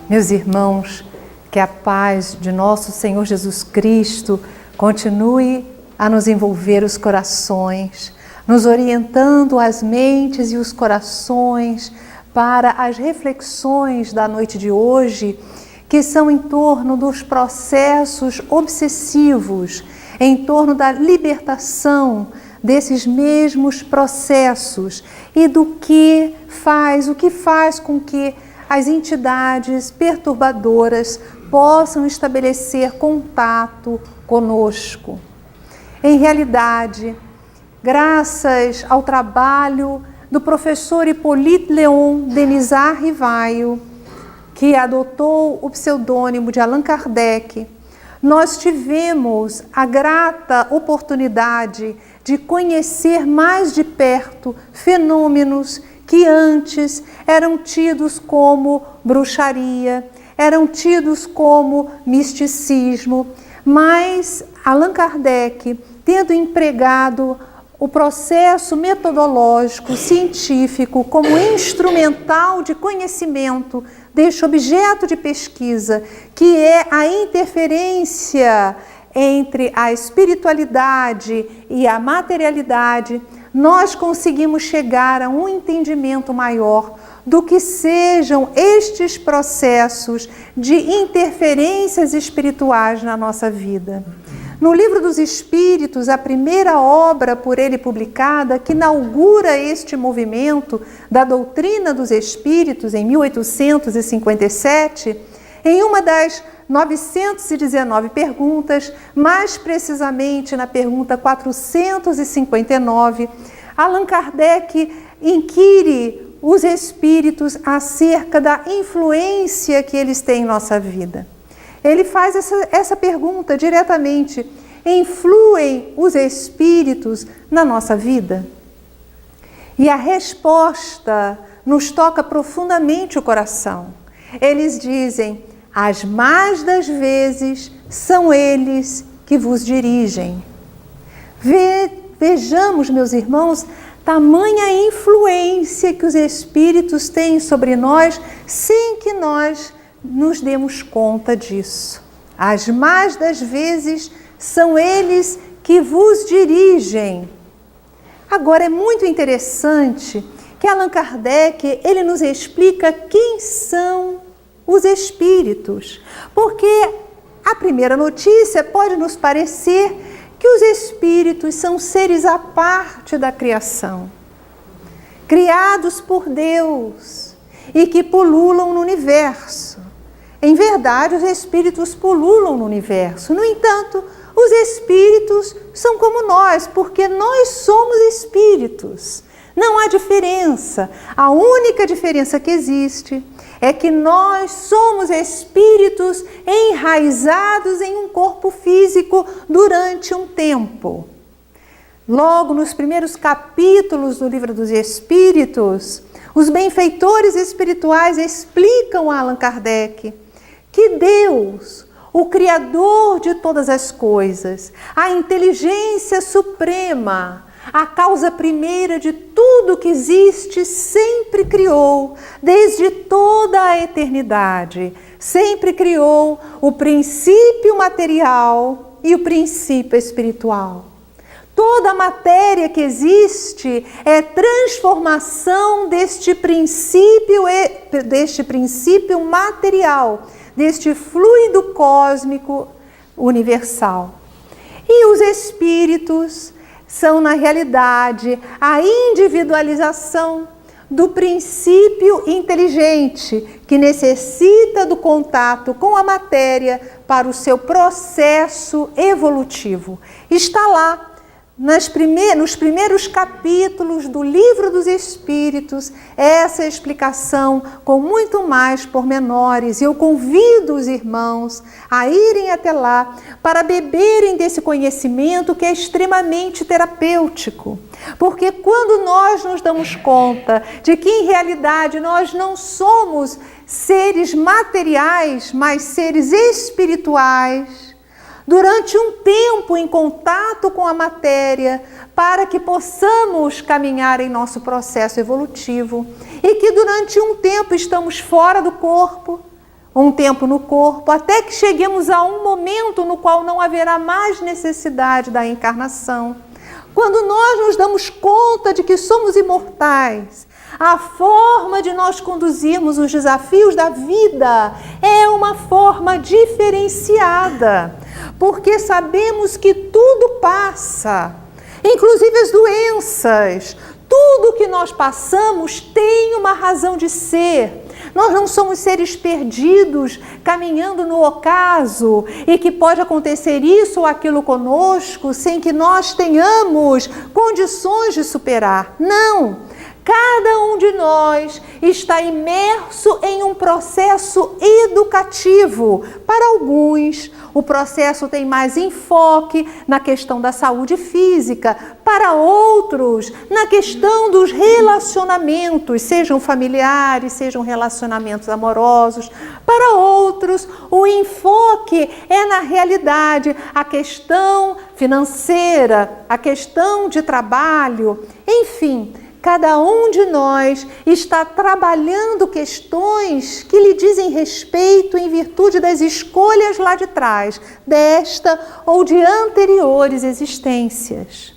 Meus irmãos, que a paz de nosso Senhor Jesus Cristo continue a nos envolver os corações, nos orientando as mentes e os corações para as reflexões da noite de hoje, que são em torno dos processos obsessivos, em torno da libertação desses mesmos processos e o que faz com que as entidades perturbadoras possam estabelecer contato conosco. Em realidade, graças ao trabalho do professor Hippolyte Léon Denisard Rivaio, que adotou o pseudônimo de Allan Kardec, nós tivemos a grata oportunidade de conhecer mais de perto fenômenos que antes eram tidos como bruxaria, eram tidos como misticismo, mas Allan Kardec, tendo empregado o processo metodológico, científico, como instrumental de conhecimento deste objeto de pesquisa, que é a interferência entre a espiritualidade e a materialidade, nós conseguimos chegar a um entendimento maior do que sejam estes processos de interferências espirituais na nossa vida. No Livro dos Espíritos, a primeira obra por ele publicada, que inaugura este movimento da doutrina dos Espíritos em 1857, em uma das 919 perguntas, mais precisamente na pergunta 459, Allan Kardec inquire os espíritos acerca da influência que eles têm em nossa vida. Ele faz essa pergunta diretamente: influem os espíritos na nossa vida? E a resposta nos toca profundamente o coração. Eles dizem: as mais das vezes são eles que vos dirigem. Vejamos, meus irmãos, tamanha influência que os espíritos têm sobre nós sem que nós nos demos conta disso. As mais das vezes são eles que vos dirigem. Agora, é muito interessante que Allan Kardec, ele nos explica quem são os espíritos, porque a primeira notícia pode nos parecer que os espíritos são seres à parte da criação, criados por Deus e que pululam no universo. Em verdade, os espíritos pululam no universo. No entanto, os espíritos são como nós, porque nós somos espíritos. Não há diferença. A única diferença que existe é que nós somos espíritos enraizados em um corpo físico durante um tempo. Logo nos primeiros capítulos do Livro dos Espíritos, os benfeitores espirituais explicam a Allan Kardec que Deus, o Criador de todas as coisas, a inteligência suprema, a causa primeira de tudo que existe, sempre criou, desde toda a eternidade, sempre criou o princípio material e o princípio espiritual. Toda a matéria que existe é transformação deste princípio material, deste fluido cósmico universal. E os espíritos são, na realidade, a individualização do princípio inteligente que necessita do contato com a matéria para o seu processo evolutivo. Está lá nos primeiros capítulos do Livro dos Espíritos, essa explicação com muito mais pormenores. E eu convido os irmãos a irem até lá para beberem desse conhecimento que é extremamente terapêutico. Porque quando nós nos damos conta de que, em realidade, nós não somos seres materiais, mas seres espirituais, durante um tempo em contato com a matéria, para que possamos caminhar em nosso processo evolutivo, e que durante um tempo estamos fora do corpo, um tempo no corpo, até que cheguemos a um momento no qual não haverá mais necessidade da encarnação. Quando nós nos damos conta de que somos imortais, a forma de nós conduzirmos os desafios da vida é uma forma diferenciada, porque sabemos que tudo passa, inclusive as doenças. Tudo que nós passamos tem uma razão de ser. Nós não somos seres perdidos, caminhando no ocaso, e que pode acontecer isso ou aquilo conosco sem que nós tenhamos condições de superar. Não! Cada um de nós está imerso em um processo educativo. Para alguns, o processo tem mais enfoque na questão da saúde física. Para outros, na questão dos relacionamentos, sejam familiares, sejam relacionamentos amorosos. Para outros, o enfoque é na realidade a questão financeira, a questão de trabalho, enfim. Cada um de nós está trabalhando questões que lhe dizem respeito em virtude das escolhas lá de trás, desta ou de anteriores existências.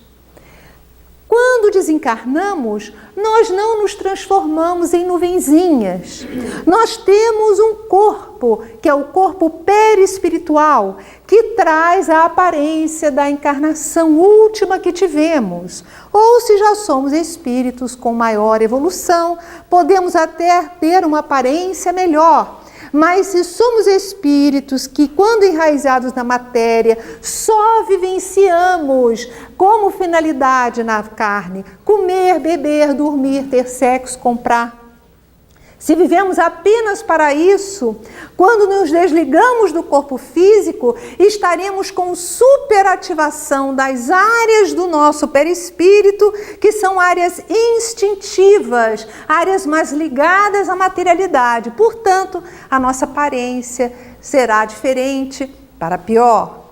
Quando desencarnamos, nós não nos transformamos em nuvenzinhas. Nós temos um corpo, que é o corpo perispiritual, que traz a aparência da encarnação última que tivemos. Ou se já somos espíritos com maior evolução, podemos até ter uma aparência melhor. Mas se somos espíritos que, quando enraizados na matéria, só vivenciamos como finalidade na carne, comer, beber, dormir, ter sexo, comprar. Se vivemos apenas para isso, quando nos desligamos do corpo físico, estaremos com superativação das áreas do nosso perispírito, que são áreas instintivas, áreas mais ligadas à materialidade. Portanto, a nossa aparência será diferente para pior.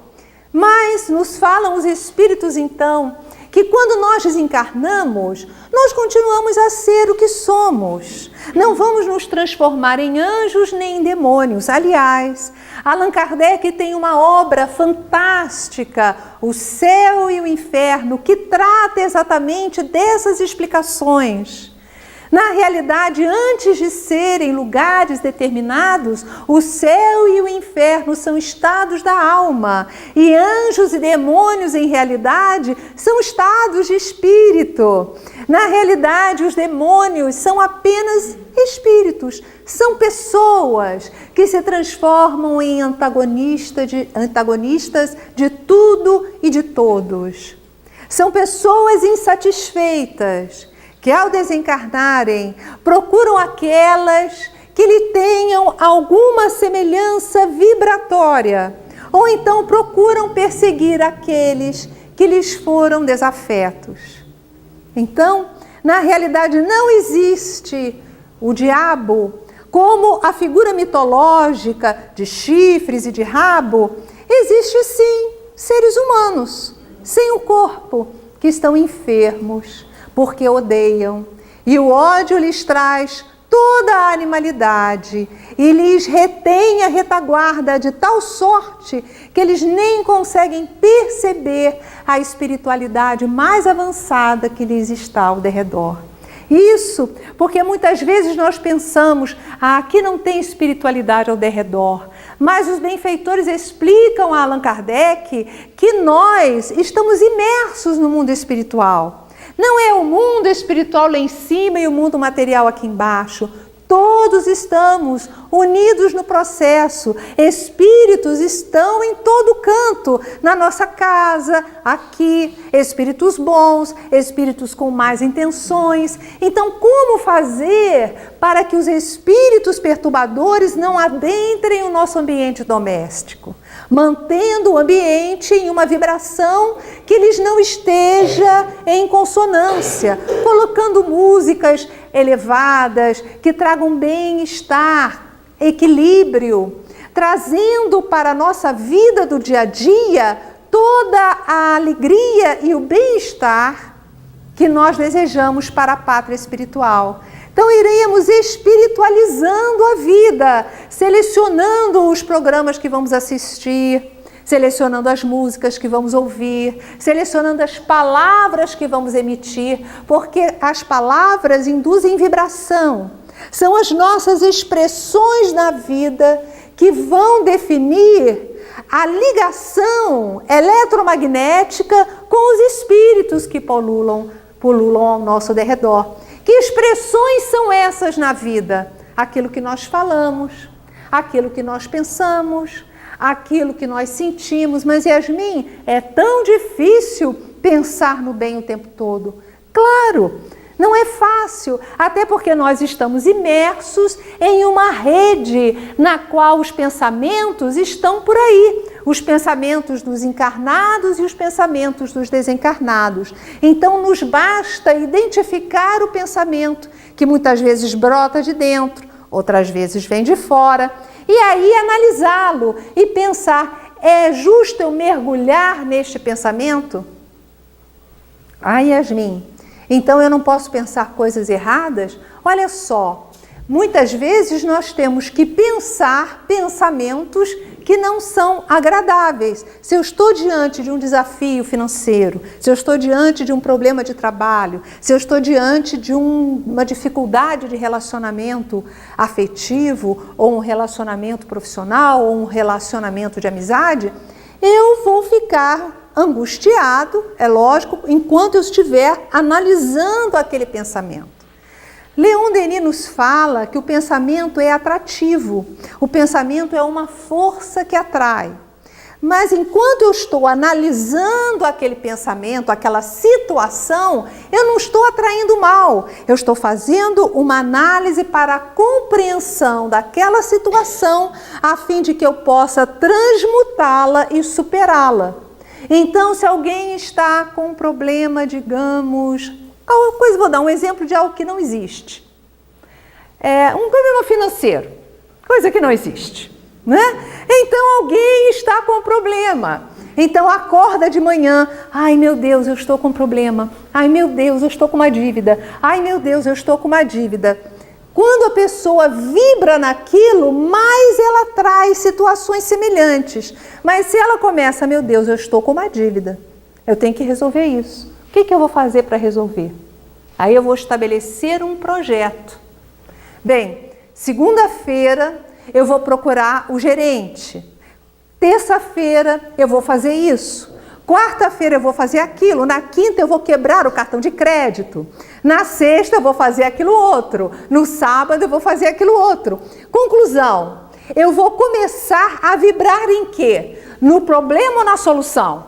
Mas nos falam os espíritos, então, que quando nós desencarnamos, nós continuamos a ser o que somos. Não vamos nos transformar em anjos nem em demônios. Aliás, Allan Kardec tem uma obra fantástica, O Céu e o Inferno, que trata exatamente dessas explicações. Na realidade, antes de serem lugares determinados, o céu e o inferno são estados da alma. E anjos e demônios, em realidade, são estados de espírito. Na realidade, os demônios são apenas espíritos. São pessoas que se transformam em antagonistas de tudo e de todos. São pessoas insatisfeitas, que ao desencarnarem, procuram aquelas que lhe tenham alguma semelhança vibratória, ou então procuram perseguir aqueles que lhes foram desafetos. Então, na realidade, não existe o diabo como a figura mitológica de chifres e de rabo. Existe sim seres humanos, sem o corpo, que estão enfermos, porque odeiam, e o ódio lhes traz toda a animalidade e lhes retém a retaguarda de tal sorte que eles nem conseguem perceber a espiritualidade mais avançada que lhes está ao derredor. Isso porque muitas vezes nós pensamos, aqui não tem espiritualidade ao derredor, mas os benfeitores explicam a Allan Kardec que nós estamos imersos no mundo espiritual. Não é o mundo espiritual lá em cima e o mundo material aqui embaixo. Todos estamos unidos no processo. Espíritos estão em todo canto, na nossa casa, aqui, espíritos bons, espíritos com más intenções. Então, como fazer para que os espíritos perturbadores não adentrem o nosso ambiente doméstico? Mantendo o ambiente em uma vibração que lhes não esteja em consonância, colocando músicas elevadas que tragam bem-estar, equilíbrio, trazendo para a nossa vida do dia a dia toda a alegria e o bem-estar que nós desejamos para a pátria espiritual. Então iremos espiritualizando a vida, selecionando os programas que vamos assistir, selecionando as músicas que vamos ouvir, selecionando as palavras que vamos emitir, porque as palavras induzem vibração. São as nossas expressões na vida que vão definir a ligação eletromagnética com os espíritos que pululam ao nosso derredor. Que expressões são essas na vida? Aquilo que nós falamos, aquilo que nós pensamos, aquilo que nós sentimos. Mas, Yasmin, é tão difícil pensar no bem o tempo todo. Claro, não é fácil, até porque nós estamos imersos em uma rede na qual os pensamentos estão por aí. Os pensamentos dos encarnados e os pensamentos dos desencarnados. Então, nos basta identificar o pensamento, que muitas vezes brota de dentro, outras vezes vem de fora, e aí analisá-lo e pensar, é justo eu mergulhar neste pensamento? Yasmin, então eu não posso pensar coisas erradas? Olha só, muitas vezes nós temos que pensar pensamentos que não são agradáveis. Se eu estou diante de um desafio financeiro, se eu estou diante de um problema de trabalho, se eu estou diante de uma dificuldade de relacionamento afetivo, ou um relacionamento profissional, ou um relacionamento de amizade, eu vou ficar angustiado, é lógico, enquanto eu estiver analisando aquele pensamento. Leon Denis nos fala que o pensamento é atrativo, o pensamento é uma força que atrai. Mas enquanto eu estou analisando aquele pensamento, aquela situação, eu não estou atraindo mal, eu estou fazendo uma análise para a compreensão daquela situação, a fim de que eu possa transmutá-la e superá-la. Então, se alguém está com um problema, digamos, vou dar um exemplo de algo que não existe. Um problema financeiro, coisa que não existe, né? Então alguém está com um problema. Então acorda de manhã, ai meu Deus, eu estou com um problema. Ai meu Deus, eu estou com uma dívida. Ai meu Deus, eu estou com uma dívida. Quando a pessoa vibra naquilo, mais ela traz situações semelhantes. Mas se ela começa, meu Deus, eu estou com uma dívida, eu tenho que resolver isso. O que eu vou fazer para resolver? Aí eu vou estabelecer um projeto. Bem, segunda-feira eu vou procurar o gerente. Terça-feira eu vou fazer isso. Quarta-feira eu vou fazer aquilo. Na quinta eu vou quebrar o cartão de crédito. Na sexta eu vou fazer aquilo outro. No sábado eu vou fazer aquilo outro. Conclusão, eu vou começar a vibrar em quê? No problema ou na solução?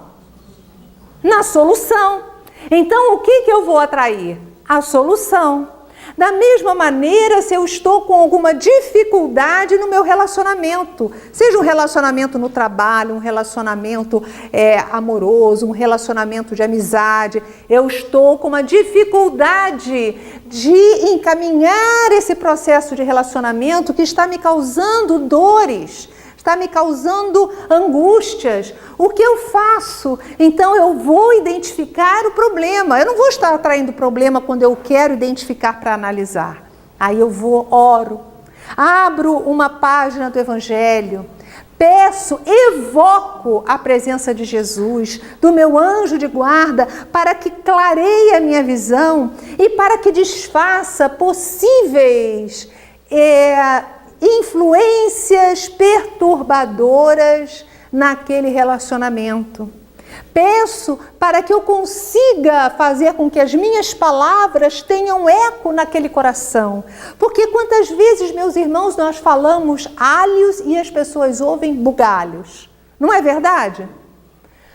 Na solução. Então, o que eu vou atrair? A solução. Da mesma maneira, se eu estou com alguma dificuldade no meu relacionamento, seja um relacionamento no trabalho, um relacionamento amoroso, um relacionamento de amizade, eu estou com uma dificuldade de encaminhar esse processo de relacionamento que está me causando dores, está me causando angústias. O que eu faço? Então eu vou identificar o problema. Eu não vou estar atraindo problema quando eu quero identificar para analisar. Aí eu oro, abro uma página do Evangelho, peço, evoco a presença de Jesus, do meu anjo de guarda, para que clareie a minha visão e para que desfaça possíveis influências perturbadoras naquele relacionamento. Peço para que eu consiga fazer com que as minhas palavras tenham eco naquele coração. Porque quantas vezes, meus irmãos, nós falamos alhos e as pessoas ouvem bugalhos. Não é verdade?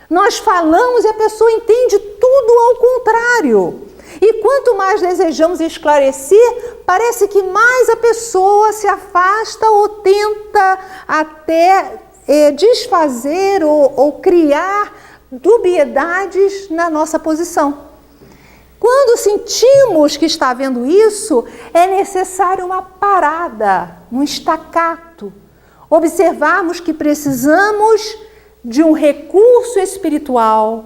Nós falamos e a pessoa entende tudo ao contrário. E quanto mais desejamos esclarecer, parece que mais a pessoa se afasta ou tenta até desfazer ou criar dubiedades na nossa posição. Quando sentimos que está havendo isso, é necessário uma parada, um estacato. Observarmos que precisamos de um recurso espiritual,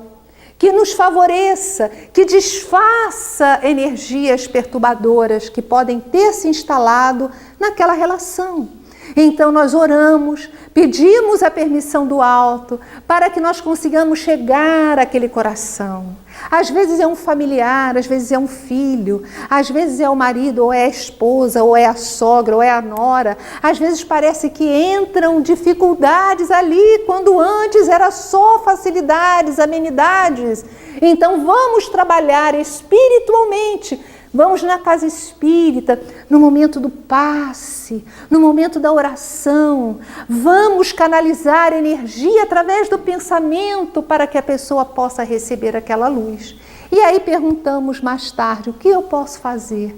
que nos favoreça, que desfaça energias perturbadoras que podem ter se instalado naquela relação. Então nós oramos, pedimos a permissão do alto para que nós consigamos chegar àquele coração. Às vezes é um familiar, às vezes é um filho, às vezes é o marido, ou é a esposa, ou é a sogra, ou é a nora. Às vezes parece que entram dificuldades ali, quando antes era só facilidades, amenidades. Então vamos trabalhar espiritualmente. Vamos na casa espírita, no momento do passe, no momento da oração. Vamos canalizar energia através do pensamento para que a pessoa possa receber aquela luz. E aí perguntamos mais tarde, o que eu posso fazer?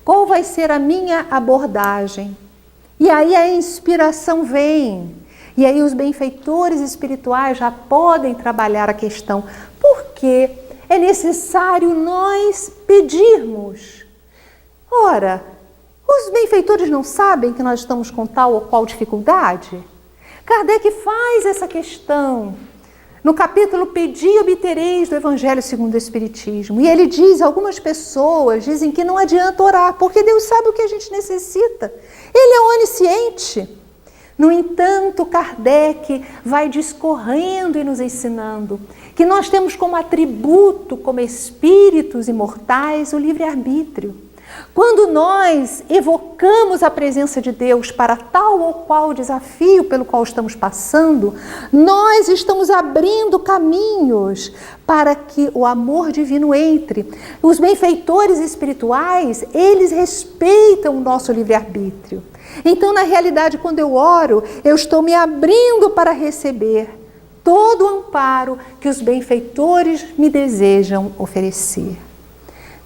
Qual vai ser a minha abordagem? E aí a inspiração vem. E aí os benfeitores espirituais já podem trabalhar a questão. Por quê? É necessário nós pedirmos. Ora, os benfeitores não sabem que nós estamos com tal ou qual dificuldade? Kardec faz essa questão no capítulo Pedi e Obtereis do Evangelho segundo o Espiritismo. E ele diz, algumas pessoas dizem que não adianta orar, porque Deus sabe o que a gente necessita. Ele é onisciente. No entanto, Kardec vai discorrendo e nos ensinando que nós temos como atributo, como espíritos imortais, o livre-arbítrio. Quando nós evocamos a presença de Deus para tal ou qual desafio pelo qual estamos passando, nós estamos abrindo caminhos para que o amor divino entre. Os benfeitores espirituais, eles respeitam o nosso livre-arbítrio. Então, na realidade, quando eu oro, eu estou me abrindo para receber todo o amparo que os benfeitores me desejam oferecer.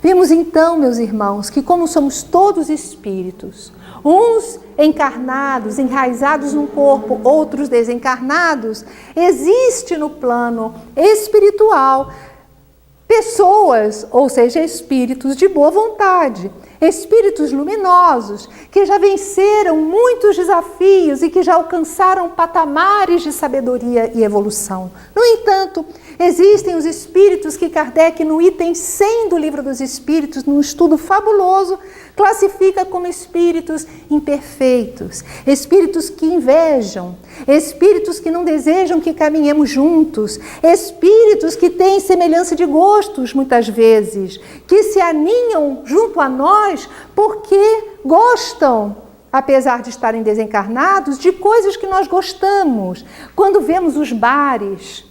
Vimos então, meus irmãos, que como somos todos espíritos, uns encarnados, enraizados num corpo, outros desencarnados, existe no plano espiritual pessoas, ou seja, espíritos de boa vontade, espíritos luminosos, que já venceram muitos desafios e que já alcançaram patamares de sabedoria e evolução. No entanto, existem os espíritos que Kardec, no item 100 do Livro dos Espíritos, num estudo fabuloso, classifica como espíritos imperfeitos, espíritos que invejam, espíritos que não desejam que caminhemos juntos, espíritos que têm semelhança de gostos, muitas vezes, que se aninham junto a nós porque gostam, apesar de estarem desencarnados, de coisas que nós gostamos. Quando vemos os bares,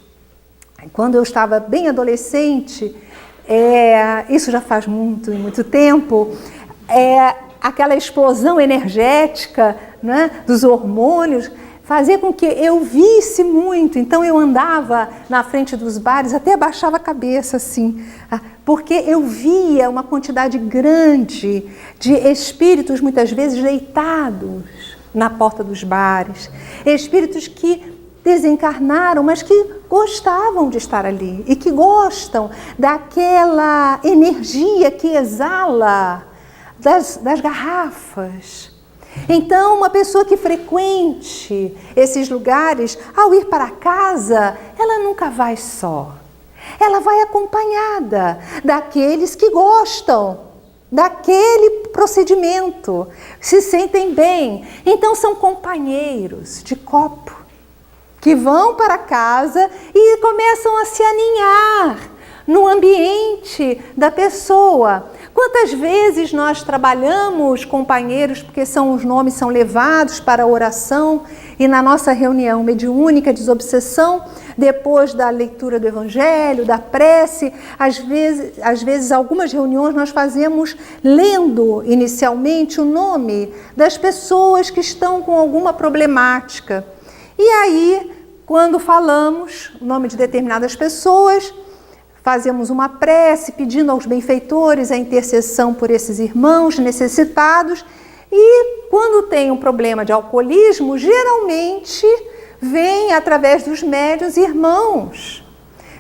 quando eu estava bem adolescente, isso já faz muito tempo, aquela explosão energética, né, dos hormônios, fazia com que eu visse muito. Então eu andava na frente dos bares, até abaixava a cabeça assim, porque eu via uma quantidade grande de espíritos, muitas vezes deitados na porta dos bares, espíritos que desencarnaram, mas que gostavam de estar ali e que gostam daquela energia que exala das garrafas. Então, uma pessoa que frequente esses lugares, ao ir para casa, ela nunca vai só. Ela vai acompanhada daqueles que gostam daquele procedimento, se sentem bem. Então, são companheiros de copo que vão para casa e começam a se aninhar no ambiente da pessoa. Quantas vezes nós trabalhamos companheiros, porque os nomes são levados para a oração, e na nossa reunião mediúnica, desobsessão, depois da leitura do Evangelho, da prece, às vezes algumas reuniões nós fazemos lendo inicialmente o nome das pessoas que estão com alguma problemática. E aí, quando falamos o nome de determinadas pessoas, fazemos uma prece pedindo aos benfeitores a intercessão por esses irmãos necessitados. E quando tem um problema de alcoolismo, geralmente vem através dos médiuns irmãos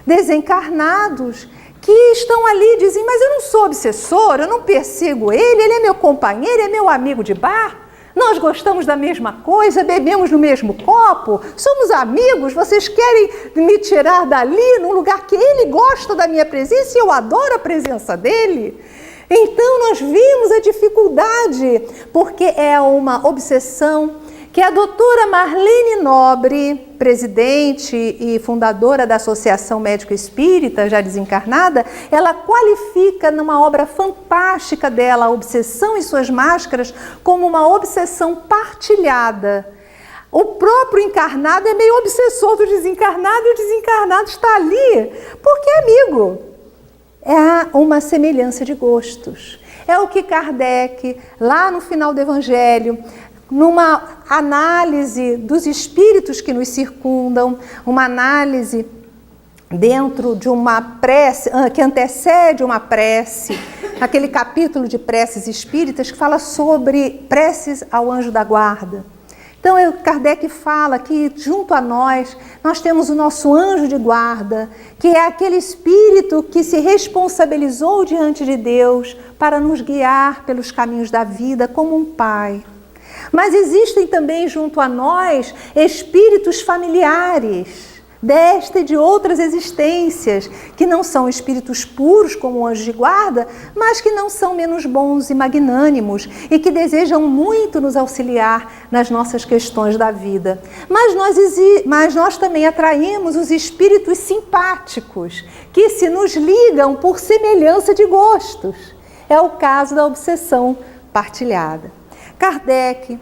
desencarnados que estão ali e dizem: mas eu não sou obsessor, eu não persigo ele é meu companheiro, é meu amigo de bar. Nós gostamos da mesma coisa, bebemos no mesmo copo, somos amigos, vocês querem me tirar dali, num lugar que ele gosta da minha presença e eu adoro a presença dele? Então nós vimos a dificuldade, porque é uma obsessão que a doutora Marlene Nobre, presidente e fundadora da Associação Médico Espírita, já desencarnada, ela qualifica numa obra fantástica dela, A Obsessão e Suas Máscaras, como uma obsessão partilhada. O próprio encarnado é meio obsessor do desencarnado e o desencarnado está ali porque é amigo. É uma semelhança de gostos. É o que Kardec, lá no final do Evangelho, numa análise dos espíritos que nos circundam, uma análise dentro de uma prece, que antecede uma prece, aquele capítulo de preces espíritas que fala sobre preces ao anjo da guarda. Então, Kardec fala que junto a nós temos o nosso anjo de guarda, que é aquele espírito que se responsabilizou diante de Deus para nos guiar pelos caminhos da vida como um pai. Mas existem também junto a nós espíritos familiares desta e de outras existências, que não são espíritos puros como o anjo de guarda, mas que não são menos bons e magnânimos e que desejam muito nos auxiliar nas nossas questões da vida. Mas nós também atraímos os espíritos simpáticos, que se nos ligam por semelhança de gostos. É o caso da obsessão partilhada. Kardec,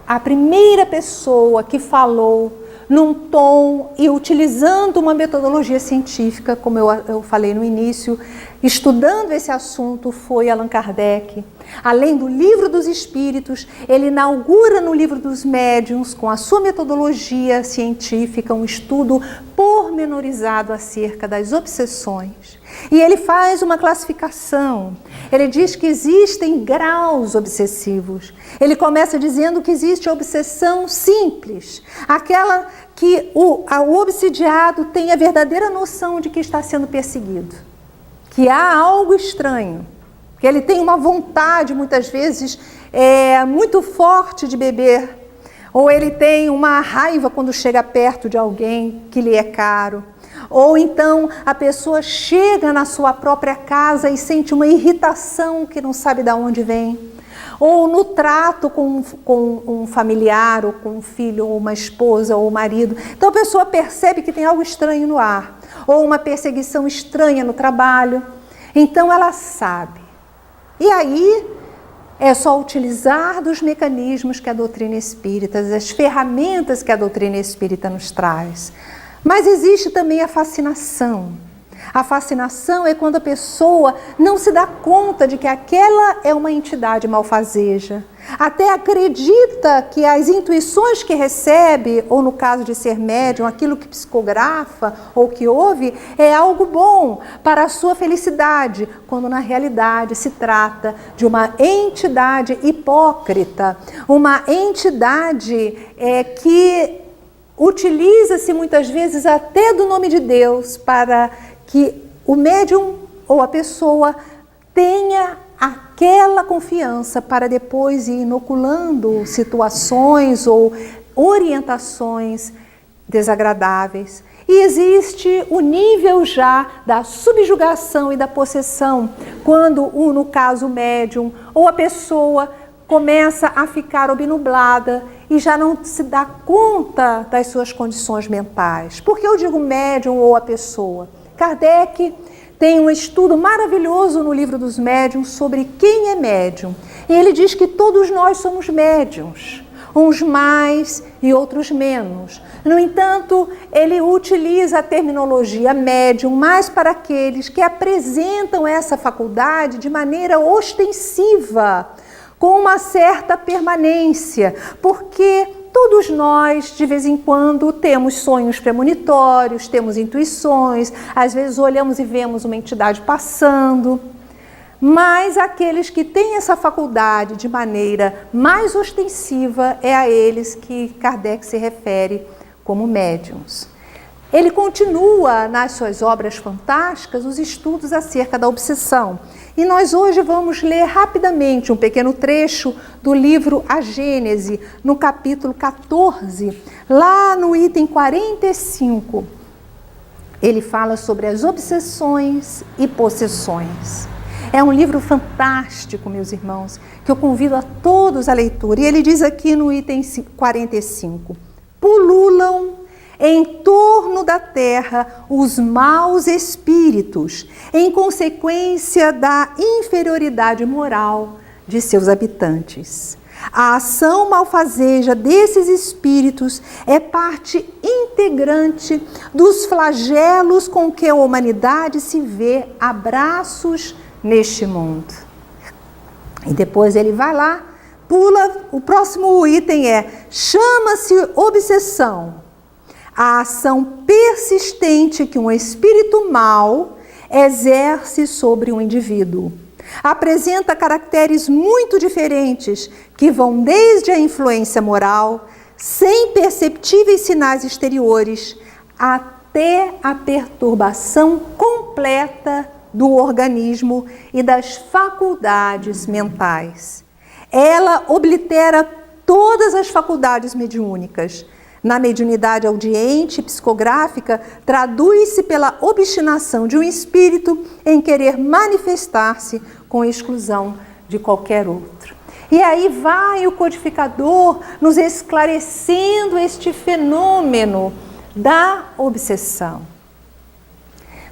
a primeira pessoa que falou num tom e utilizando uma metodologia científica, como eu falei no início, estudando esse assunto, foi Allan Kardec. Além do Livro dos Espíritos, ele inaugura no Livro dos Médiuns, com a sua metodologia científica, um estudo pormenorizado acerca das obsessões. E ele faz uma classificação. Ele diz que existem graus obsessivos. Ele começa dizendo que existe a obsessão simples, aquela que o obsidiado tem a verdadeira noção de que está sendo perseguido, que há algo estranho, que ele tem uma vontade, muitas vezes, muito forte de beber, ou ele tem uma raiva quando chega perto de alguém que lhe é caro, ou então a pessoa chega na sua própria casa e sente uma irritação que não sabe de onde vem, ou no trato com um familiar, ou com um filho, ou uma esposa, ou um marido. Então a pessoa percebe que tem algo estranho no ar, ou uma perseguição estranha no trabalho. Então ela sabe. E aí é só utilizar dos mecanismos que a doutrina espírita, das ferramentas que a doutrina espírita nos traz. Mas existe também a fascinação. A fascinação é quando a pessoa não se dá conta de que aquela é uma entidade malfazeja. Até acredita que as intuições que recebe, ou no caso de ser médium, aquilo que psicografa ou que ouve, é algo bom para a sua felicidade, quando na realidade se trata de uma entidade hipócrita, uma entidade que utiliza-se muitas vezes até do nome de Deus para que o médium ou a pessoa tenha aquela confiança para depois ir inoculando situações ou orientações desagradáveis. E existe o nível já da subjugação e da possessão, quando, no caso, o médium ou a pessoa começa a ficar obnublada e já não se dá conta das suas condições mentais. Por que eu digo médium ou a pessoa? Kardec tem um estudo maravilhoso no Livro dos Médiuns sobre quem é médium. E ele diz que todos nós somos médiuns, uns mais e outros menos. No entanto, ele utiliza a terminologia médium mais para aqueles que apresentam essa faculdade de maneira ostensiva, com uma certa permanência, porque todos nós, de vez em quando, temos sonhos premonitórios, temos intuições, às vezes olhamos e vemos uma entidade passando, mas aqueles que têm essa faculdade de maneira mais ostensiva, é a eles que Kardec se refere como médiuns. Ele continua nas suas obras fantásticas os estudos acerca da obsessão. E nós hoje vamos ler rapidamente um pequeno trecho do livro A Gênese, no capítulo 14, lá no item 45. Ele fala sobre as obsessões e possessões. É um livro fantástico, meus irmãos, que eu convido a todos à leitura. E ele diz aqui no item 45: pululam em torno da terra os maus espíritos, em consequência da inferioridade moral de seus habitantes. A ação malfazeja desses espíritos é parte integrante dos flagelos com que a humanidade se vê a braços neste mundo. E depois ele vai lá, pula, o próximo item chama-se obsessão. A ação persistente que um espírito mau exerce sobre um indivíduo. Apresenta caracteres muito diferentes que vão desde a influência moral, sem perceptíveis sinais exteriores, até a perturbação completa do organismo e das faculdades mentais. Ela oblitera todas as faculdades mediúnicas. Na mediunidade audiente e psicográfica, traduz-se pela obstinação de um espírito em querer manifestar-se com exclusão de qualquer outro. E aí vai o codificador nos esclarecendo este fenômeno da obsessão.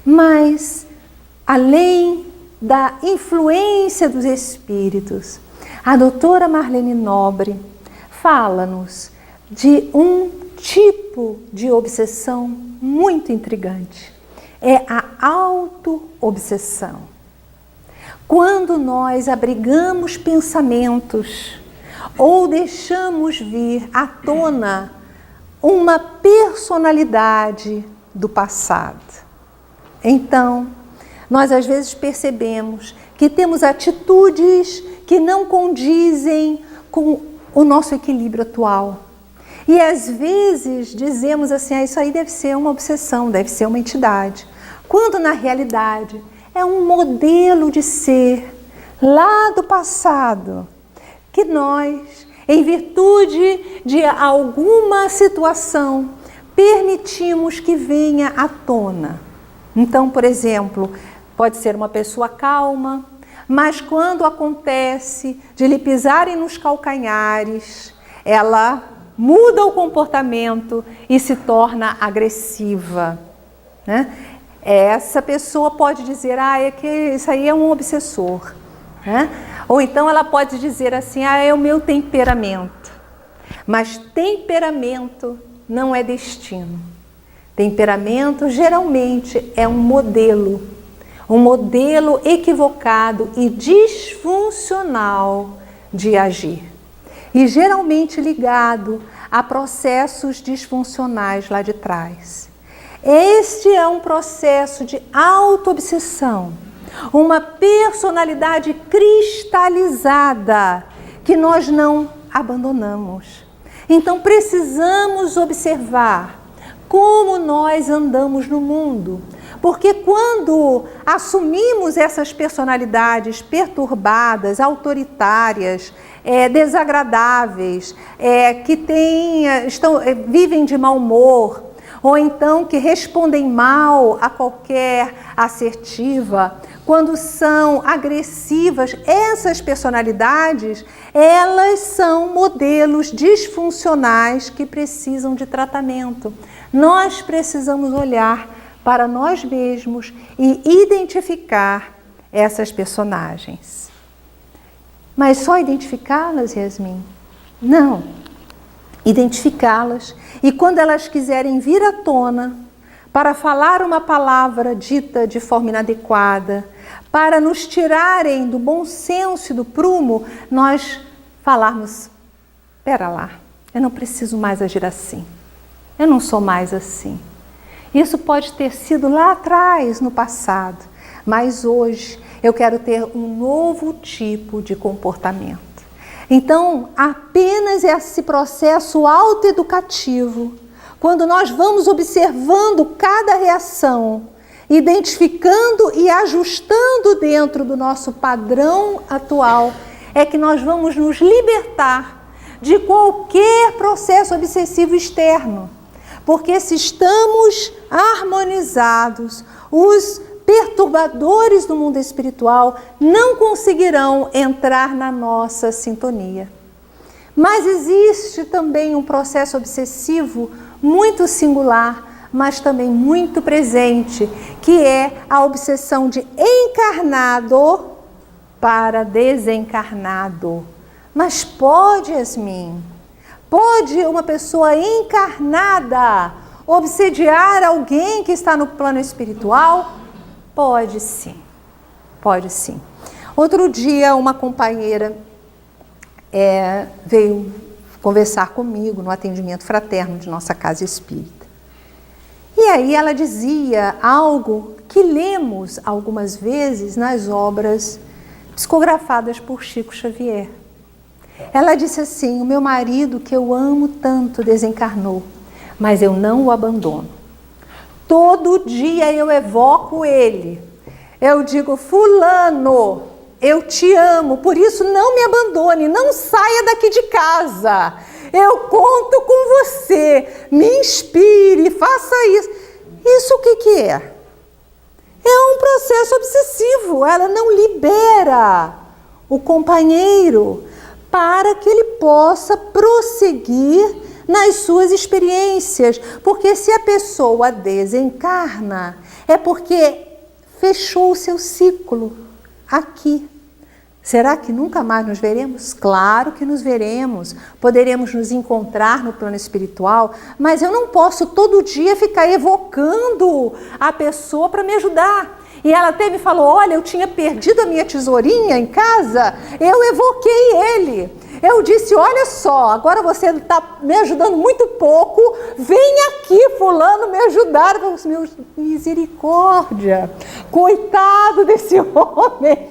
Mas, além da influência dos espíritos, a doutora Marlene Nobre fala-nos de um tipo de obsessão muito intrigante. É a auto-obsessão. Quando nós abrigamos pensamentos ou deixamos vir à tona uma personalidade do passado. Então, nós às vezes percebemos que temos atitudes que não condizem com o nosso equilíbrio atual. E às vezes dizemos assim, isso aí deve ser uma obsessão, deve ser uma entidade. Quando na realidade é um modelo de ser lá do passado, que nós, em virtude de alguma situação, permitimos que venha à tona. Então, por exemplo, pode ser uma pessoa calma, mas quando acontece de lhe pisarem nos calcanhares, ela muda o comportamento e se torna agressiva, né? Essa pessoa pode dizer, é que isso aí é um obsessor, né? Ou então ela pode dizer assim, é o meu temperamento. Mas temperamento não é destino. Temperamento geralmente é um modelo equivocado e disfuncional de agir. E geralmente ligado a processos disfuncionais lá de trás. Este é um processo de auto-obsessão, uma personalidade cristalizada que nós não abandonamos. Então precisamos observar como nós andamos no mundo, porque quando assumimos essas personalidades perturbadas, autoritárias, desagradáveis, que vivem de mau humor, ou então que respondem mal a qualquer assertiva, quando são agressivas, essas personalidades, elas são modelos disfuncionais que precisam de tratamento. Nós precisamos olhar para nós mesmos e identificar essas personagens. Mas só identificá-las, Yasmin? Não. Identificá-las e quando elas quiserem vir à tona para falar uma palavra dita de forma inadequada, para nos tirarem do bom senso e do prumo, nós falarmos, espera lá, eu não preciso mais agir assim, eu não sou mais assim. Isso pode ter sido lá atrás, no passado, mas hoje eu quero ter um novo tipo de comportamento. Então, apenas esse processo autoeducativo, quando nós vamos observando cada reação identificando e ajustando dentro do nosso padrão atual, é que nós vamos nos libertar de qualquer processo obsessivo externo. Porque se estamos harmonizados, os perturbadores do mundo espiritual não conseguirão entrar na nossa sintonia. Mas existe também um processo obsessivo muito singular, mas também muito presente, que é a obsessão de encarnado para desencarnado. Mas pode, Yasmin, pode uma pessoa encarnada obsediar alguém que está no plano espiritual? Pode sim, pode sim. Outro dia uma companheira veio conversar comigo no atendimento fraterno de nossa casa espírita. E aí ela dizia algo que lemos algumas vezes nas obras psicografadas por Chico Xavier. Ela disse assim: o meu marido, que eu amo tanto, desencarnou, mas eu não o abandono. Todo dia eu evoco ele. Eu digo: fulano, eu te amo, por isso não me abandone, não saia daqui de casa. Eu conto com você, me inspire, faça isso. Isso o que é? É um processo obsessivo. Ela não libera o companheiro para que ele possa prosseguir nas suas experiências. Porque se a pessoa desencarna, é porque fechou o seu ciclo aqui. Será que nunca mais nos veremos? Claro que nos veremos. Poderemos nos encontrar no plano espiritual, mas eu não posso todo dia ficar evocando a pessoa para me ajudar. E ela até me falou: olha, eu tinha perdido a minha tesourinha em casa, eu evoquei ele. Eu disse: olha só, agora você está me ajudando muito pouco, vem aqui fulano me ajudar. Eu falei: meu, misericórdia, coitado desse homem.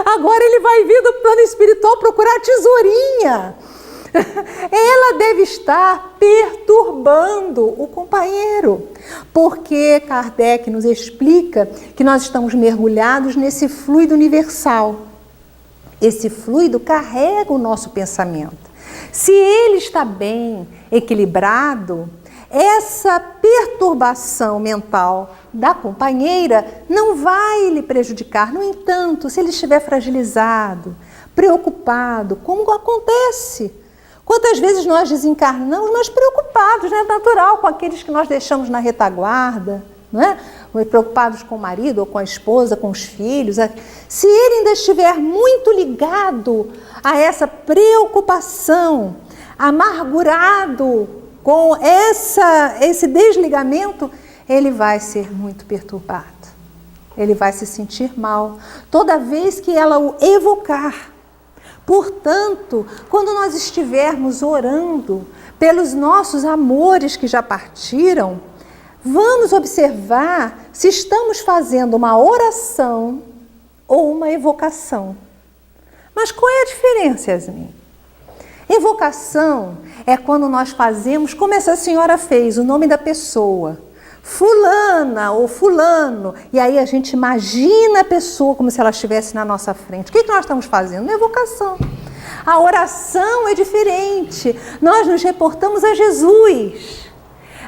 Agora ele vai vir do plano espiritual procurar a tesourinha. Ela deve estar perturbando o companheiro, porque Kardec nos explica que nós estamos mergulhados nesse fluido universal. Esse fluido carrega o nosso pensamento. Se ele está bem equilibrado, essa perturbação mental da companheira não vai lhe prejudicar. No entanto, se ele estiver fragilizado, preocupado, como acontece? Quantas vezes nós desencarnamos, mas preocupados, né? Natural, com aqueles que nós deixamos na retaguarda, não é? Preocupados com o marido ou com a esposa, com os filhos. Se ele ainda estiver muito ligado a essa preocupação, amargurado com esse desligamento, ele vai ser muito perturbado. Ele vai se sentir mal toda vez que ela o evocar. Portanto, quando nós estivermos orando pelos nossos amores que já partiram, vamos observar se estamos fazendo uma oração ou uma evocação. Mas qual é a diferença, Yasmin? Evocação é quando nós fazemos como essa senhora fez, o nome da pessoa. Fulana ou fulano, e aí a gente imagina a pessoa como se ela estivesse na nossa frente. O que nós estamos fazendo? Uma evocação. A oração é diferente. Nós nos reportamos a Jesus.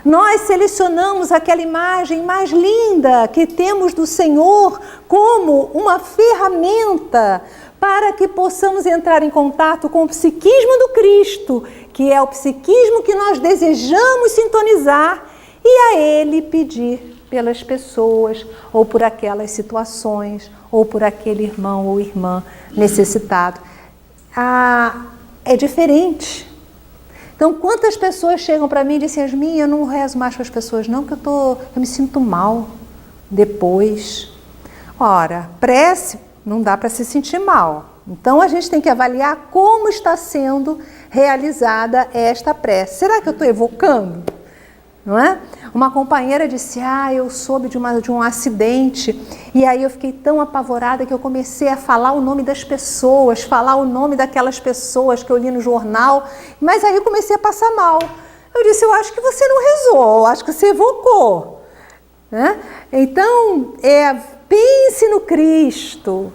Nós selecionamos aquela imagem mais linda que temos do Senhor como uma ferramenta para que possamos entrar em contato com o psiquismo do Cristo, que é o psiquismo que nós desejamos sintonizar, e a Ele pedir pelas pessoas, ou por aquelas situações, ou por aquele irmão ou irmã necessitado. É diferente. Então, quantas pessoas chegam para mim e dizem: Yasmin, eu não rezo mais com as pessoas não, porque eu me sinto mal depois. Ora, prece não dá para se sentir mal. Então, a gente tem que avaliar como está sendo realizada esta prece. Será que eu estou evocando? Não é? Uma companheira disse: eu soube de um acidente, e aí eu fiquei tão apavorada que eu comecei a falar o nome das pessoas, falar o nome daquelas pessoas que eu li no jornal, mas aí eu comecei a passar mal. Eu disse: eu acho que você não rezou, eu acho que você evocou. né? Então, pense no Cristo,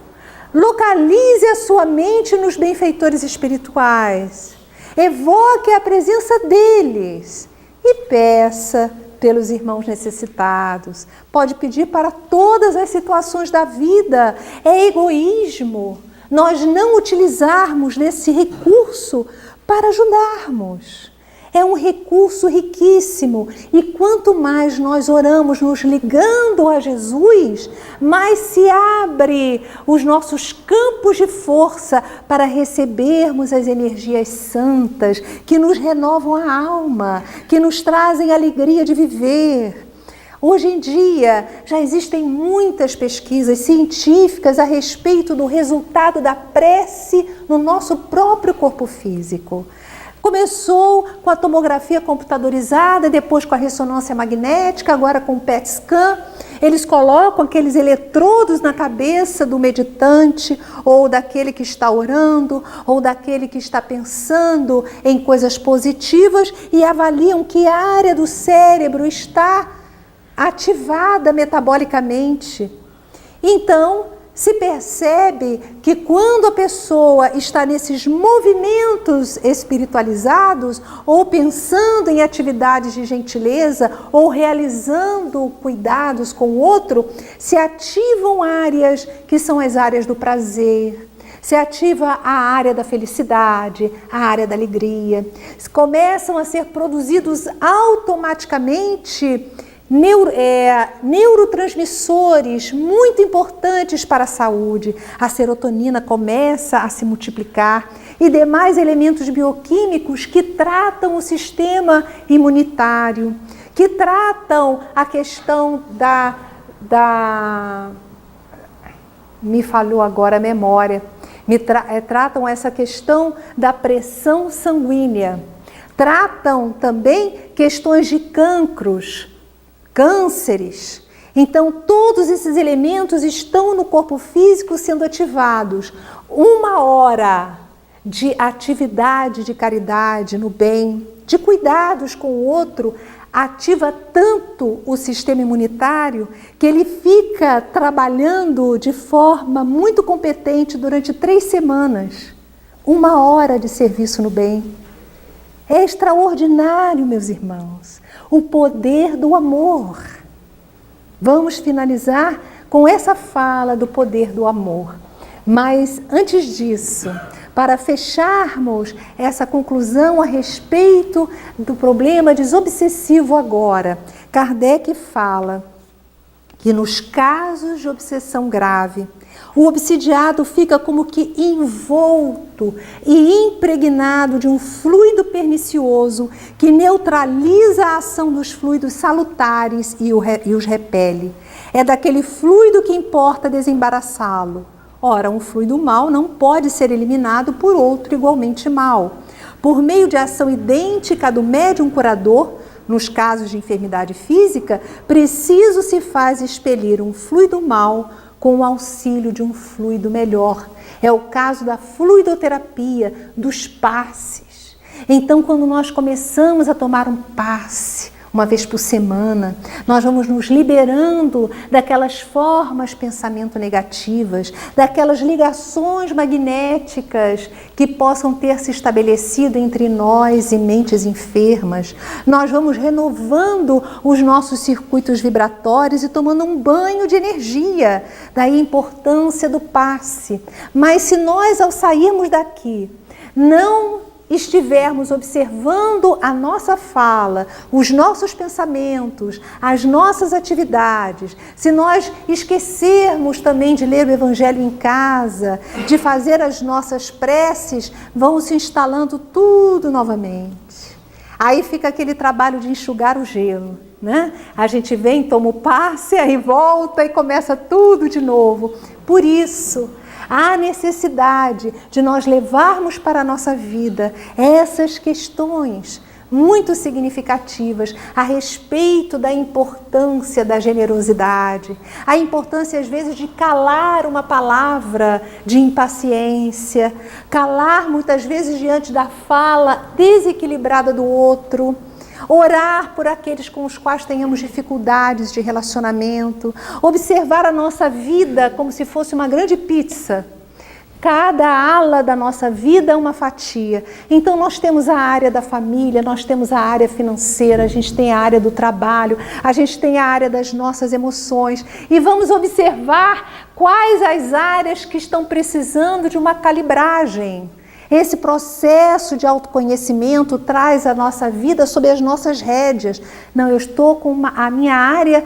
localize a sua mente nos benfeitores espirituais, evoque a presença deles e peça pelos irmãos necessitados. Pode pedir para todas as situações da vida. É egoísmo nós não utilizarmos desse recurso para ajudarmos. É um recurso riquíssimo e quanto mais nós oramos nos ligando a Jesus, mais se abre os nossos campos de força para recebermos as energias santas que nos renovam a alma, que nos trazem alegria de viver. Hoje em dia já existem muitas pesquisas científicas a respeito do resultado da prece no nosso próprio corpo físico. Começou com a tomografia computadorizada, depois com a ressonância magnética, agora com o PET scan. Eles colocam aqueles eletrodos na cabeça do meditante, ou daquele que está orando, ou daquele que está pensando em coisas positivas e avaliam que área do cérebro está ativada metabolicamente. Então, se percebe que quando a pessoa está nesses movimentos espiritualizados, ou pensando em atividades de gentileza, ou realizando cuidados com o outro, se ativam áreas que são as áreas do prazer, se ativa a área da felicidade, a área da alegria. Começam a ser produzidos automaticamente neurotransmissores muito importantes para a saúde. A serotonina começa a se multiplicar e demais elementos bioquímicos que tratam o sistema imunitário, que tratam a questão me falhou agora a memória, tratam essa questão da pressão sanguínea, tratam também questões de cânceres. Então, todos esses elementos estão no corpo físico sendo ativados. 1 hora de atividade de caridade no bem, de cuidados com o outro, ativa tanto o sistema imunitário que ele fica trabalhando de forma muito competente durante 3 semanas. 1 hora de serviço no bem. É extraordinário, meus irmãos, o poder do amor. Vamos finalizar com essa fala do poder do amor. Mas antes disso, para fecharmos essa conclusão a respeito do problema desobsessivo agora, Kardec fala que nos casos de obsessão grave, o obsidiado fica como que envolto e impregnado de um fluido pernicioso que neutraliza a ação dos fluidos salutares e os repele. É daquele fluido que importa desembaraçá-lo. Ora, um fluido mau não pode ser eliminado por outro igualmente mau. Por meio de ação idêntica à do médium curador, nos casos de enfermidade física, preciso se faz expelir um fluido mau com o auxílio de um fluido melhor. É o caso da fluidoterapia, dos passes. Então, quando nós começamos a tomar um passe, 1 vez por semana, nós vamos nos liberando daquelas formas de pensamento negativas, daquelas ligações magnéticas que possam ter se estabelecido entre nós e mentes enfermas. Nós vamos renovando os nossos circuitos vibratórios e tomando um banho de energia. Daí a importância do passe. Mas se nós, ao sairmos daqui, não estivermos observando a nossa fala, os nossos pensamentos, as nossas atividades, se nós esquecermos também de ler o Evangelho em casa, de fazer as nossas preces, vão se instalando tudo novamente. Aí fica aquele trabalho de enxugar o gelo, né? A gente vem, toma o passe, aí volta e começa tudo de novo. Por isso, há necessidade de nós levarmos para a nossa vida essas questões muito significativas a respeito da importância da generosidade, a importância às vezes de calar uma palavra de impaciência, calar muitas vezes diante da fala desequilibrada do outro, Orar por aqueles com os quais tenhamos dificuldades de relacionamento. Observar a nossa vida como se fosse uma grande pizza. Cada ala da nossa vida é uma fatia. Então nós temos a área da família, nós temos a área financeira, a gente tem a área do trabalho, a gente tem a área das nossas emoções. E vamos observar quais as áreas que estão precisando de uma calibragem. Esse processo de autoconhecimento traz a nossa vida sob as nossas rédeas. Não, eu estou com a minha área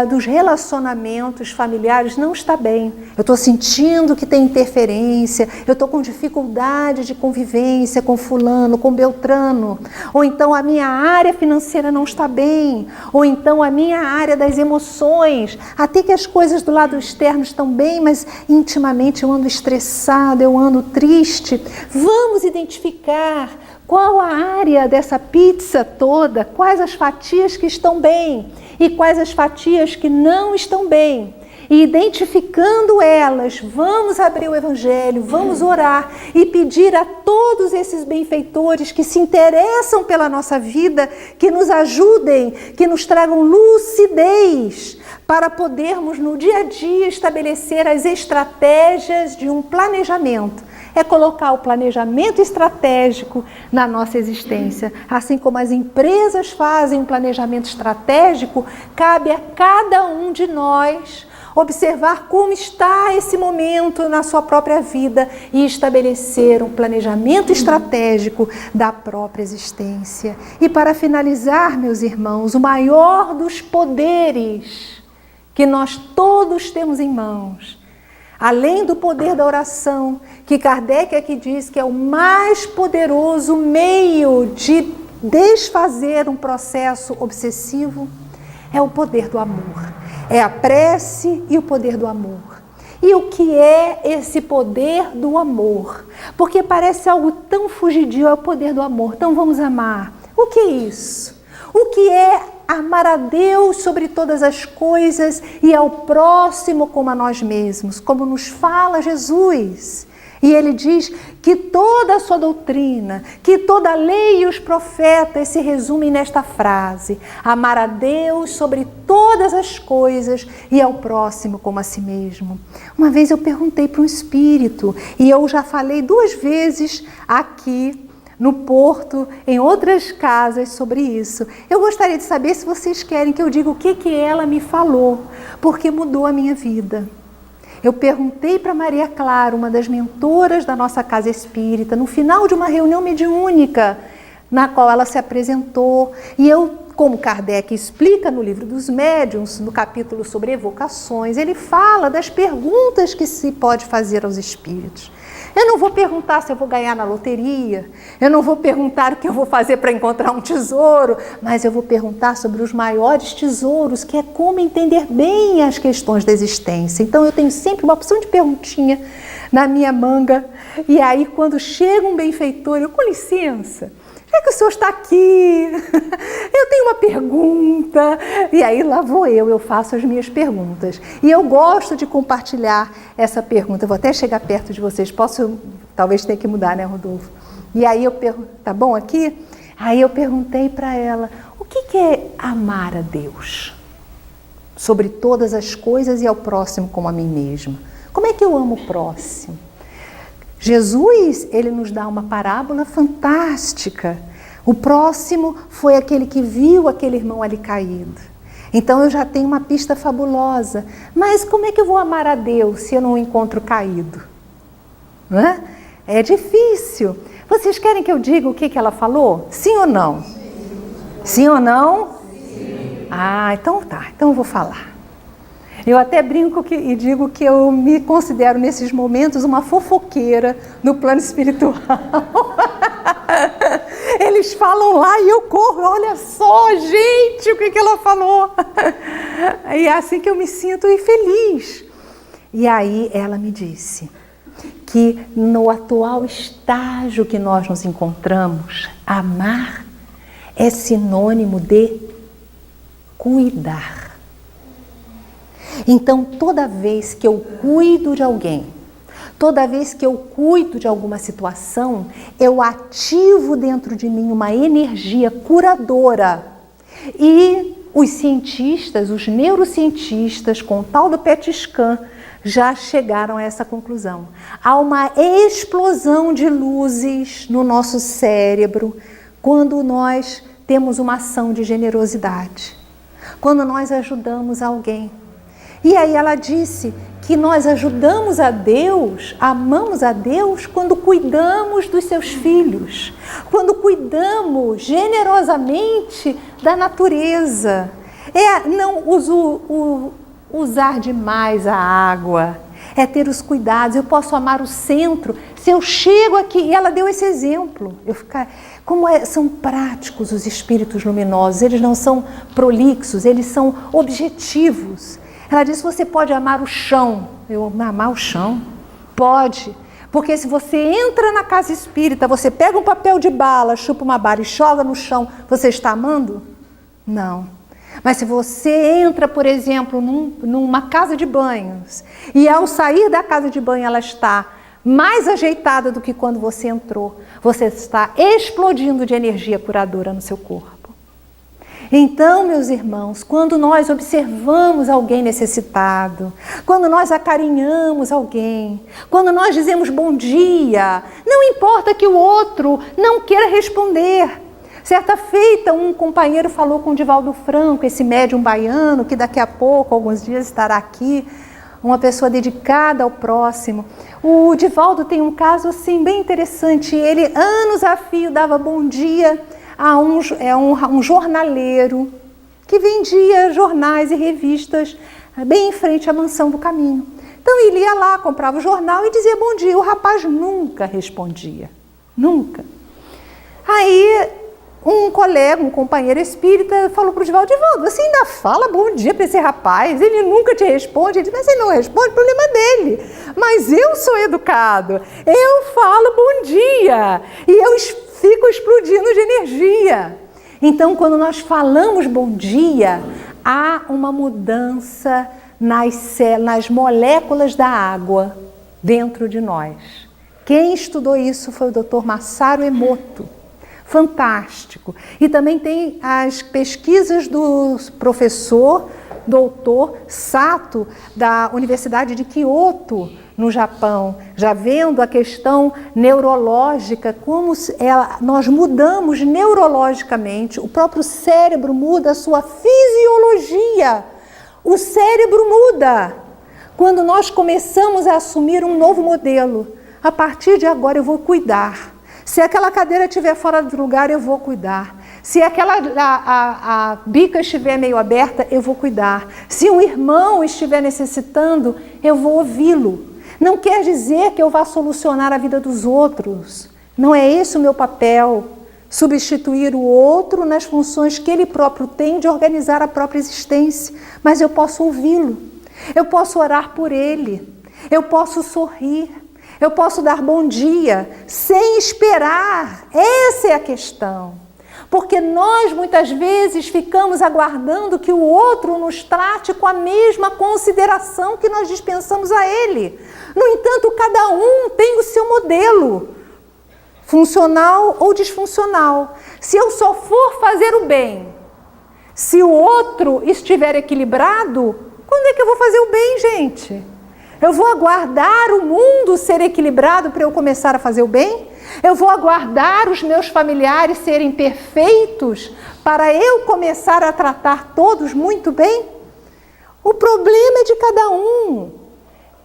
dos relacionamentos familiares não está bem. Eu estou sentindo que tem interferência, eu estou com dificuldade de convivência com fulano, com beltrano. Ou então a minha área financeira não está bem. Ou então a minha área das emoções. Até que as coisas do lado externo estão bem, mas intimamente eu ando estressada, eu ando triste. Vamos identificar qual a área dessa pizza toda, quais as fatias que estão bem e quais as fatias que não estão bem. E identificando elas, vamos abrir o Evangelho, vamos orar e pedir a todos esses benfeitores que se interessam pela nossa vida, que nos ajudem, que nos tragam lucidez para podermos no dia a dia estabelecer as estratégias de um planejamento. É colocar o planejamento estratégico na nossa existência. Assim como as empresas fazem um planejamento estratégico, cabe a cada um de nós observar como está esse momento na sua própria vida e estabelecer um planejamento estratégico da própria existência. E para finalizar, meus irmãos, o maior dos poderes que nós todos temos em mãos, além do poder da oração, que Kardec aqui diz que é o mais poderoso meio de desfazer um processo obsessivo, é o poder do amor. É a prece e o poder do amor. E o que é esse poder do amor? Porque parece algo tão fugidio, é o poder do amor. Então vamos amar. O que é isso? O que é amar a Deus sobre todas as coisas e ao próximo como a nós mesmos, como nos fala Jesus. E ele diz que toda a sua doutrina, que toda a lei e os profetas se resumem nesta frase: amar a Deus sobre todas as coisas e ao próximo como a si mesmo. Uma vez eu perguntei para um espírito, e eu já falei 2 vezes aqui no Porto, em outras casas, sobre isso. Eu gostaria de saber se vocês querem que eu diga o que ela me falou, porque mudou a minha vida. Eu perguntei para Maria Clara, uma das mentoras da nossa casa espírita, no final de uma reunião mediúnica, na qual ela se apresentou, e eu, como Kardec explica no livro dos médiuns, no capítulo sobre evocações, ele fala das perguntas que se pode fazer aos espíritos. Eu não vou perguntar se eu vou ganhar na loteria, eu não vou perguntar o que eu vou fazer para encontrar um tesouro, mas eu vou perguntar sobre os maiores tesouros, que é como entender bem as questões da existência. Então eu tenho sempre uma opção de perguntinha na minha manga, e aí quando chega um benfeitor, eu, com licença, já que o senhor está aqui, eu tenho uma pergunta, e aí lá vou eu faço as minhas perguntas. E eu gosto de compartilhar essa pergunta. Eu vou até chegar perto de vocês, talvez tenha que mudar, né, Rodolfo? E aí eu pergunto, tá bom aqui? Aí eu perguntei para ela, o que é amar a Deus? Sobre todas as coisas e ao próximo como a mim mesma. Como é que eu amo o próximo? Jesus, ele nos dá uma parábola fantástica. O próximo foi aquele que viu aquele irmão ali caído. Então eu já tenho uma pista fabulosa. Mas como é que eu vou amar a Deus se eu não o encontro caído? Não é? É difícil. Vocês querem que eu diga o que ela falou? Sim ou não? Sim ou não? Sim. Ah, então tá. Então eu vou falar. Eu até brinco e digo que eu me considero nesses momentos uma fofoqueira no plano espiritual. Eles falam lá e eu corro, olha só, gente, o que ela falou. E é assim que eu me sinto feliz. E aí ela me disse que no atual estágio que nós nos encontramos, amar é sinônimo de cuidar. Então, toda vez que eu cuido de alguém, Toda vez que eu cuido de alguma situação, eu ativo dentro de mim uma energia curadora. E os cientistas, os neurocientistas, com o tal do PET scan, já chegaram a essa conclusão. Há uma explosão de luzes no nosso cérebro quando nós temos uma ação de generosidade, quando nós ajudamos alguém. E aí ela disse que nós ajudamos a Deus, amamos a Deus quando cuidamos dos seus filhos, quando cuidamos generosamente da natureza. Não usar demais a água, é ter os cuidados. Eu posso amar o centro. Se eu chego aqui, e ela deu esse exemplo, são práticos os espíritos luminosos, eles não são prolixos, eles são objetivos. Ela disse, você pode amar o chão. Eu amar o chão? Pode. Porque se você entra na casa espírita, você pega um papel de bala, chupa uma bala e joga no chão, você está amando? Não. Mas se você entra, por exemplo, numa casa de banhos, e ao sair da casa de banho ela está mais ajeitada do que quando você entrou, você está explodindo de energia curadora no seu corpo. Então, meus irmãos, quando nós observamos alguém necessitado, quando nós acarinhamos alguém, quando nós dizemos bom dia, não importa que o outro não queira responder. Certa feita, um companheiro falou com o Divaldo Franco, esse médium baiano, que daqui a pouco, alguns dias, estará aqui, uma pessoa dedicada ao próximo. O Divaldo tem um caso assim bem interessante. Ele, anos a fio, dava bom dia a um jornaleiro que vendia jornais e revistas bem em frente à Mansão do Caminho. Então ele ia lá, comprava o jornal e dizia bom dia. O rapaz nunca respondia, nunca. Aí um colega, um companheiro espírita falou para o Divaldo, você ainda fala bom dia para esse rapaz? Ele nunca te responde. Ele disse, mas ele não responde, problema dele. Mas eu sou educado, eu falo bom dia e eu fico explodindo de energia. Então, quando nós falamos bom dia, há uma mudança nas moléculas da água dentro de nós. Quem estudou isso foi o Dr. Masaru Emoto. Fantástico. E também tem as pesquisas do professor, doutor Sato, da Universidade de Kyoto, no Japão, já vendo a questão neurológica, como nós mudamos neurologicamente, o próprio cérebro muda a sua fisiologia, o cérebro muda. Quando nós começamos a assumir um novo modelo, a partir de agora eu vou cuidar. Se aquela cadeira estiver fora do lugar, eu vou cuidar. Se a bica estiver meio aberta, eu vou cuidar. Se um irmão estiver necessitando, eu vou ouvi-lo. Não quer dizer que eu vá solucionar a vida dos outros. Não é esse o meu papel. Substituir o outro nas funções que ele próprio tem de organizar a própria existência. Mas eu posso ouvi-lo. Eu posso orar por ele. Eu posso sorrir. Eu posso dar bom dia sem esperar. Essa é a questão. Porque nós muitas vezes ficamos aguardando que o outro nos trate com a mesma consideração que nós dispensamos a ele. No entanto, cada um tem o seu modelo, funcional ou disfuncional. Se eu só for fazer o bem, se o outro estiver equilibrado, quando é que eu vou fazer o bem, gente? Eu vou aguardar o mundo ser equilibrado para eu começar a fazer o bem? Eu vou aguardar os meus familiares serem perfeitos para eu começar a tratar todos muito bem? O problema é de cada um.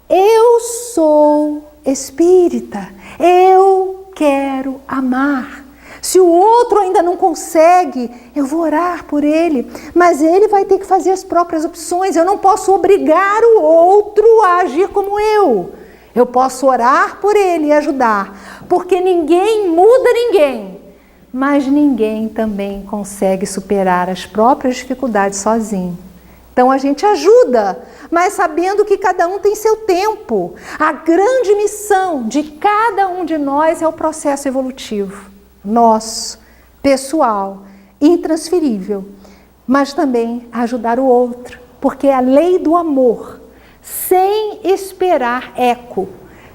Eu sou espírita, eu quero amar. Se o outro ainda não consegue, eu vou orar por ele, mas ele vai ter que fazer as próprias opções. Eu não posso obrigar o outro a agir como eu. Eu posso orar por ele e ajudar, porque ninguém muda ninguém, mas ninguém também consegue superar as próprias dificuldades sozinho. Então a gente ajuda, mas sabendo que cada um tem seu tempo. A grande missão de cada um de nós é o processo evolutivo. Nosso, pessoal, intransferível, mas também ajudar o outro, porque é a lei do amor, sem esperar eco,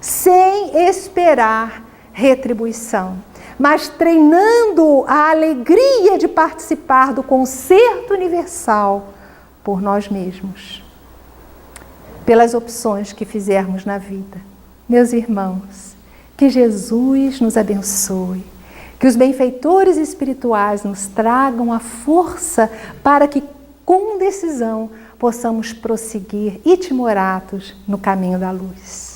sem esperar retribuição, mas treinando a alegria de participar do concerto universal por nós mesmos, pelas opções que fizermos na vida. Meus irmãos, que Jesus nos abençoe, que os benfeitores espirituais nos tragam a força para que, com decisão, possamos prosseguir itimoratos no caminho da luz.